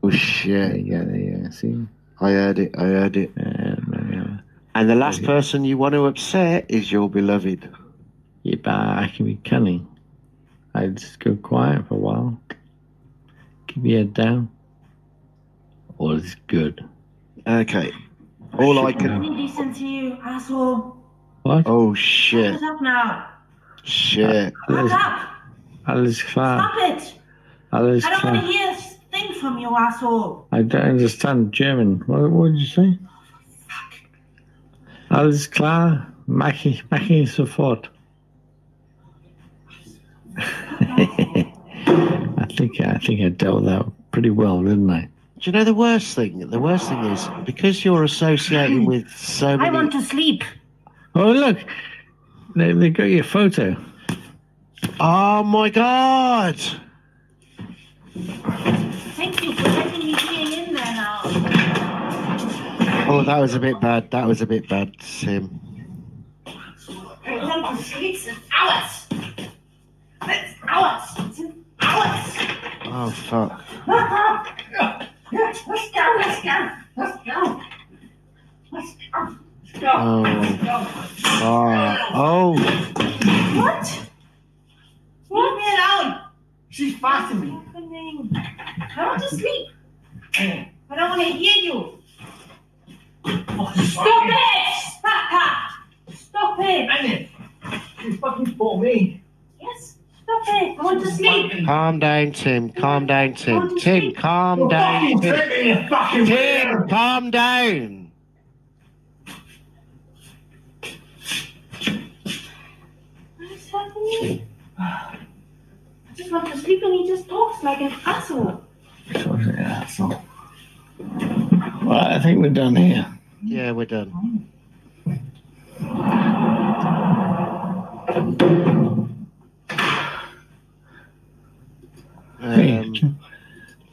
Oh shit! Yeah. See. I heard it. Yeah. And the last person you want to upset is your beloved. Yeah, but I can be cunning. I just go quiet for a while. Keep your head down. All is good. Okay. All I I'm can. really decent to you, asshole. What? Oh shit! Shut up now. Shit! Shut up. Alles klar. Stop it. Alles I don't want to klar. hear a thing from you, asshole. I don't understand German. What did you say? Alles klar. Mach ich sofort. I think I dealt with that pretty well, didn't I? Do you know the worst thing? The worst thing is because you're associating with so many. I want to sleep. Oh look, they got your photo. Oh my god! Thank you for letting me be in there now. Oh, that was a bit bad. Tim. I want to sleep since hours. It's hours. Oh fuck! Let's go. Oh! What? Leave me alone. She's faster me. I want to sleep. I don't want to hear you. Stop it! Stop it! Annie, she's fucking for me. Yes, stop it. I want to sleep. Calm down, Tim. Calm down, Tim. Tim, calm down. Tim, calm down. What's happening? I just want to sleep and he just talks like an asshole. Asshole. Well, I think we're done here. Yeah, we're done.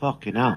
Fucking hell.